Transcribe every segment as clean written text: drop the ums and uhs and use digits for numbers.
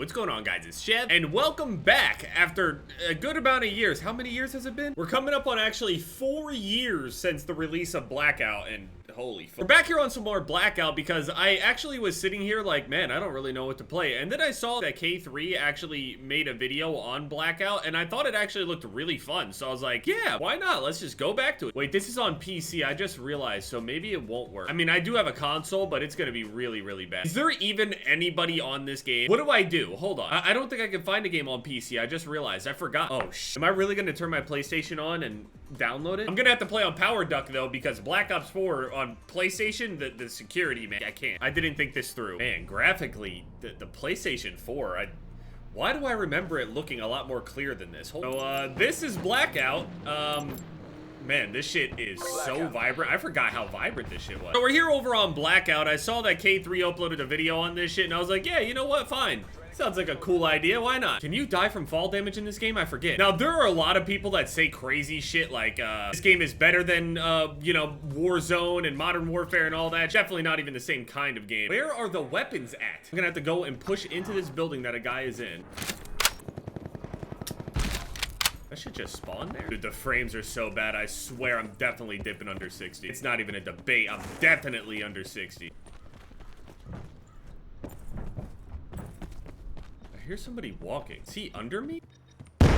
What's going on, guys? It's Chev, and welcome back after a good amount of years. How many years has it been? We're coming up on actually 4 years since the release of Blackout, and holy fuck. We're back here on some more Blackout because I actually was sitting here like, man, I don't really know what to play. And then I saw that K3 actually made a video on Blackout, and I thought it actually looked really fun. So I was like, yeah, why not? Let's just go back to it. Wait, this is on PC. I just realized, so maybe it won't work. I mean, I do have a console, but it's gonna be really, really bad. Is there even anybody on this game? What do I do? Hold on. I don't think I can find a game on PC. I just realized. I forgot. Oh, Am I really gonna turn my PlayStation on and download it? I'm gonna have to play on Power Duck, though, because Black Ops 4 on PlayStation, the security, man, I can't. I didn't think this through. Man, graphically, the PlayStation 4, why do I remember it looking a lot more clear than this? So, this is Blackout. Man, this shit is so vibrant. I forgot how vibrant this shit was. So we're here over on Blackout. I saw that K3 uploaded a video on this shit, and I was like, yeah, you know what? Fine. Sounds like a cool idea. Why not? Can you die from fall damage in this game? I forget. Now, there are a lot of people that say crazy shit like, this game is better than, you know, Warzone and Modern Warfare and all that. Definitely not even the same kind of game. Where are the weapons at? I'm gonna have to go and push into this building that a guy is in. That should just spawn there. Dude, the frames are so bad. I swear I'm definitely dipping under 60. It's not even a debate. I'm definitely under 60. I hear somebody walking. Is he under me? What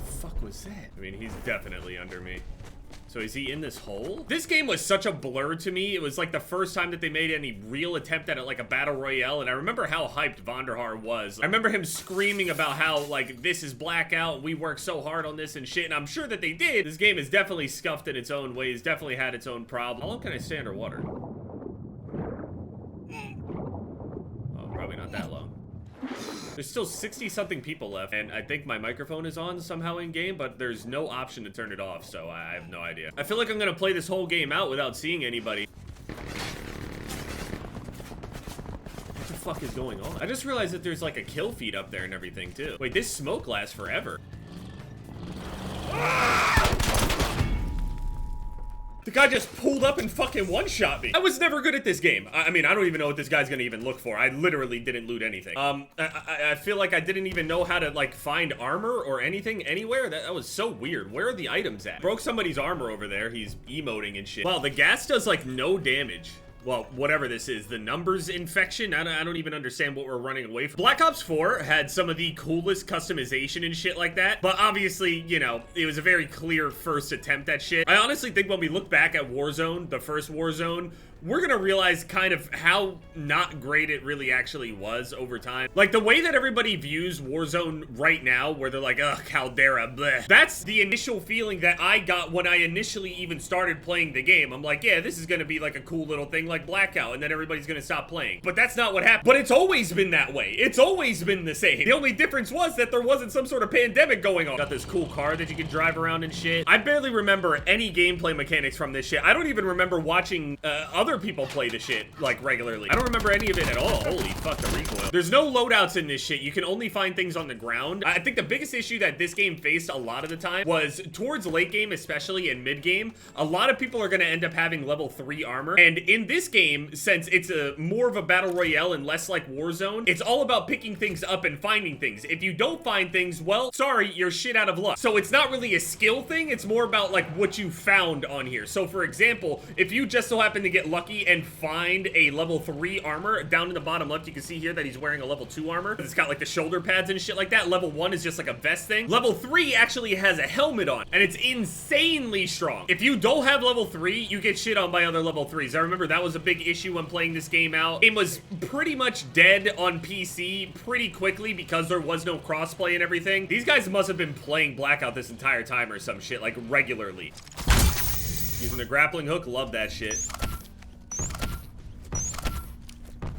the fuck was that? I mean, he's definitely under me. So is he in this hole? This game was such a blur to me. It was like the first time that they made any real attempt at it, like a battle royale, and I remember how hyped Vonderhaar was. I remember him screaming about how, like, this is Blackout, we worked so hard on this and shit, and I'm sure that they did. This game is definitely scuffed in its own ways, definitely had its own problems. How long can I stay underwater? Oh, probably not that long. There's still 60-something people left, and I think my microphone is on somehow in-game, but there's no option to turn it off, so I have no idea. I feel like I'm gonna play this whole game out without seeing anybody. What the fuck is going on? I just realized that there's like a kill feed up there and everything, too. Wait, this smoke lasts forever. The guy just pulled up and fucking one-shot me. I was never good at this game. I mean, I don't even know what this guy's gonna even look for. I literally didn't loot anything. I feel like I didn't even know how to, like, find armor or anything anywhere. That was so weird. Where are the items at? Broke somebody's armor over there. He's emoting and shit. Wow, the gas does, like, no damage. Well, whatever this is, the numbers infection, I don't even understand what we're running away from. Black Ops 4 had some of the coolest customization and shit like that, but obviously, you know, it was a very clear first attempt at shit. I honestly think when we look back at Warzone, the first Warzone, we're gonna realize kind of how not great it really actually was over time. Like, the way that everybody views Warzone right now, where they're like, ugh, Caldera, bleh. That's the initial feeling that I got when I initially even started playing the game. I'm like, yeah, this is gonna be like a cool little thing like Blackout, and then everybody's gonna stop playing. But that's not what happened. But it's always been that way. It's always been the same. The only difference was that there wasn't some sort of pandemic going on. Got this cool car that you can drive around and shit. I barely remember any gameplay mechanics from this shit. I don't even remember watching other people play the shit, like, regularly. I don't remember any of it at all. Holy fuck, the recoil. There's no loadouts in this shit. You can only find things on the ground. I think the biggest issue that this game faced a lot of the time was towards late game, especially in mid game, a lot of people are gonna end up having level 3 armor. And in this game, since it's a more of a battle royale and less like Warzone, it's all about picking things up and finding things. If you don't find things, well, sorry, you're shit out of luck. So it's not really a skill thing. It's more about, like, what you found on here. So, for example, if you just so happen to get lucky and find a level 3 armor, down in the bottom left you can see here that he's wearing a level 2 armor. It's got like the shoulder pads and shit like that. Level 1 is just like a vest thing. Level 3 actually has a helmet on, and it's insanely strong. If you don't have level 3, you get shit on by other level 3s. I remember that was a big issue when playing this game out. It was pretty much dead on PC pretty quickly because there was no crossplay and everything. These guys must have been playing Blackout this entire time or some shit, like, regularly. Using the grappling hook, love that shit.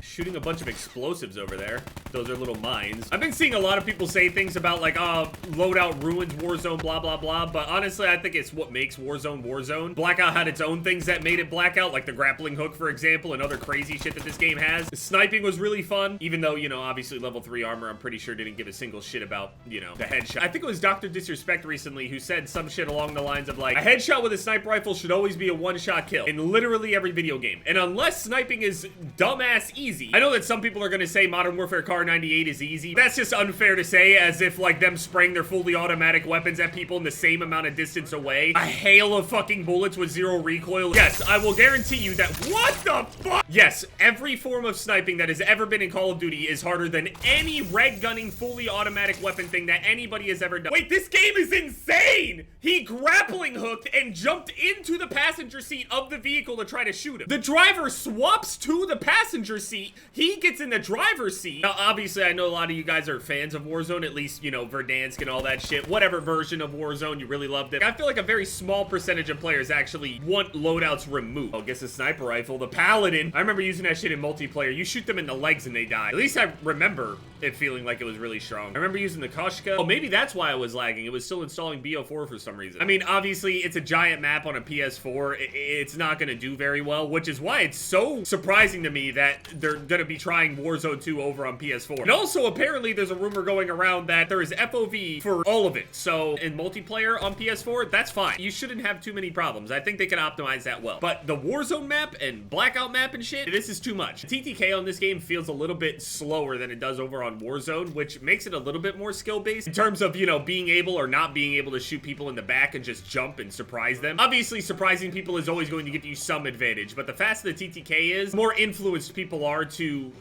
Shooting a bunch of explosives over there. Those are little mines. I've been seeing a lot of people say things about, like, loadout ruins Warzone, blah, blah, blah. But honestly, I think it's what makes Warzone Warzone. Blackout had its own things that made it Blackout, like the grappling hook, for example, and other crazy shit that this game has. The sniping was really fun, even though, you know, obviously level 3 armor, I'm pretty sure didn't give a single shit about, you know, the headshot. I think it was Dr. Disrespect recently who said some shit along the lines of, like, a headshot with a sniper rifle should always be a one-shot kill in literally every video game. And unless sniping is dumbass easy, easy. I know that some people are gonna say Modern Warfare Car 98 is easy. That's just unfair to say, as if like them spraying their fully automatic weapons at people in the same amount of distance away. A hail of fucking bullets with 0 recoil. Yes, I will guarantee you that— what the fuck? Yes, every form of sniping that has ever been in Call of Duty is harder than any red gunning fully automatic weapon thing that anybody has ever done. Wait, this game is insane! He grappling hooked and jumped into the passenger seat of the vehicle to try to shoot him. The driver swaps to the passenger seat. He gets in the driver's seat. Now, obviously, I know a lot of you guys are fans of Warzone, at least, you know, Verdansk and all that shit. Whatever version of Warzone, you really loved it. I feel like a very small percentage of players actually want loadouts removed. Oh, guess a sniper rifle, the Paladin. I remember using that shit in multiplayer. You shoot them in the legs and they die. At least I remember it feeling like it was really strong. I remember using the Koshka. Oh, maybe that's why I was lagging. It was still installing BO4 for some reason. I mean, obviously, it's a giant map on a PS4. It's not gonna do very well, which is why it's so surprising to me that they're gonna be trying Warzone 2 over on PS4. And also, apparently, there's a rumor going around that there is FOV for all of it. So, in multiplayer on PS4, that's fine. You shouldn't have too many problems. I think they can optimize that well. But the Warzone map and Blackout map and shit, this is too much. TTK on this game feels a little bit slower than it does over on Warzone, which makes it a little bit more skill-based in terms of, you know, being able or not being able to shoot people in the back and just jump and surprise them. Obviously, surprising people is always going to give you some advantage, but the faster the TTK is, the more influenced people are to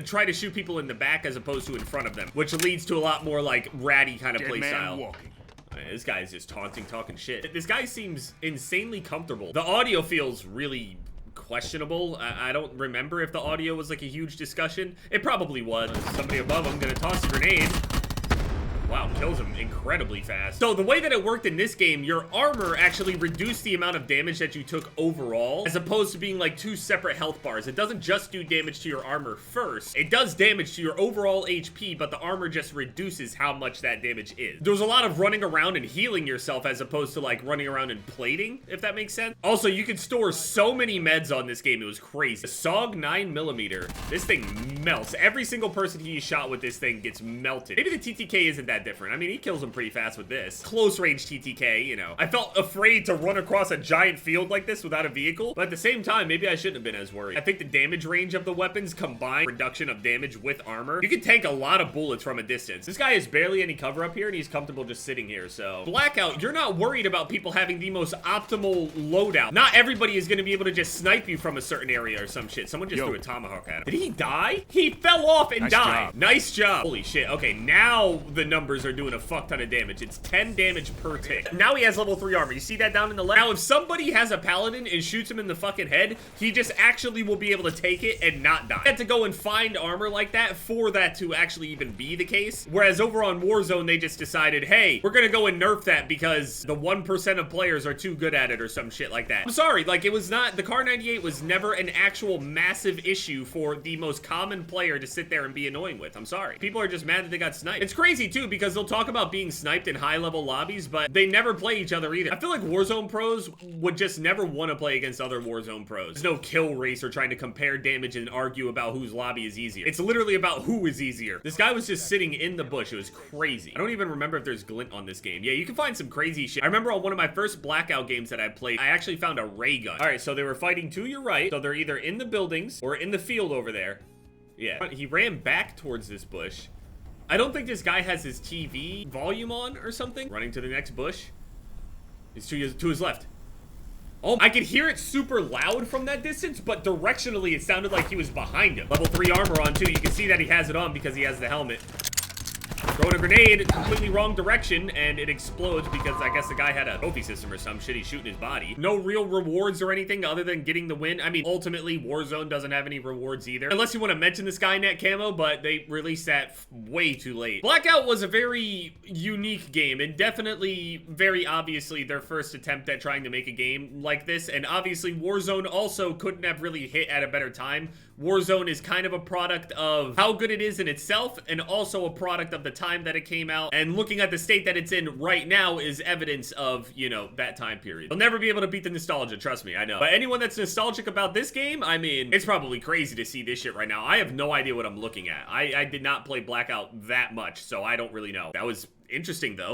try to shoot people in the back as opposed to in front of them, which leads to a lot more, like, ratty kind of playstyle. This guy is just taunting, talking shit. This guy seems insanely comfortable. The audio feels really questionable. I don't remember if the audio was like a huge discussion. It probably was. Somebody above him gonna toss a grenade. Wow, kills him incredibly fast. So the way that it worked in this game, your armor actually reduced the amount of damage that you took overall, as opposed to being like 2 separate health bars. It doesn't just do damage to your armor first. It does damage to your overall HP, but the armor just reduces how much that damage is. There was a lot of running around and healing yourself as opposed to like running around and plating, if that makes sense. Also, you could store so many meds on this game. It was crazy. The SOG 9mm, this thing melts. Every single person he shot with this thing gets melted. Maybe the TTK isn't that different. I mean, he kills him pretty fast with this. Close range TTK, you know. I felt afraid to run across a giant field like this without a vehicle, but at the same time, maybe I shouldn't have been as worried. I think the damage range of the weapons combined reduction of damage with armor, you can tank a lot of bullets from a distance. This guy has barely any cover up here, and he's comfortable just sitting here, so. Blackout, you're not worried about people having the most optimal loadout. Not everybody is gonna be able to just snipe you from a certain area or some shit. Someone just threw a tomahawk at him. Did he die? He fell off and died. Nice job. Holy shit. Okay, now the numbers are doing a fuck ton of damage. It's 10 damage per tick. Now he has level 3 armor. You see that down in the left? Now, if somebody has a paladin and shoots him in the fucking head, he just actually will be able to take it and not die. I had to go and find armor like that for that to actually even be the case. Whereas over on Warzone, they just decided, hey, we're gonna go and nerf that because the 1% of players are too good at it or some shit like that. I'm sorry, like, it was not, the Car 98 was never an actual massive issue for the most common player to sit there and be annoying with. I'm sorry. People are just mad that they got sniped. It's crazy too, because they'll talk about being sniped in high-level lobbies, but they never play each other either. I feel like Warzone pros would just never want to play against other Warzone pros. There's no kill race or trying to compare damage and argue about whose lobby is easier. It's literally about who is easier. This guy was just sitting in the bush. It was crazy. I don't even remember if there's glint on this game. Yeah, you can find some crazy shit. I remember on one of my first Blackout games that I played, I actually found a ray gun. All right, so they were fighting to your right. So they're either in the buildings or in the field over there. Yeah, he ran back towards this bush. I don't think this guy has his TV volume on or something. Running to the next bush. He's to his left. Oh, I could hear it super loud from that distance, but directionally it sounded like he was behind him. Level 3 armor on too. You can see that he has it on because he has the helmet. Throwing a grenade, completely wrong direction, and it explodes because I guess the guy had a trophy system or some shit. He's shooting his body. No real rewards or anything other than getting the win. I mean, ultimately, Warzone doesn't have any rewards either. Unless you want to mention the Skynet camo, but they released that way too late. Blackout was a very unique game, and definitely, very obviously, their first attempt at trying to make a game like this, and obviously, Warzone also couldn't have really hit at a better time. Warzone is kind of a product of how good it is in itself, and also a product of the time that it came out, and looking at the state that it's in right now is evidence of, you know, that time period. They'll never be able to beat the nostalgia, trust me, I know. But anyone that's nostalgic about this game, I mean, it's probably crazy to see this shit right now. I have no idea what I'm looking at. I did not play Blackout that much, so I don't really know. That was interesting, though.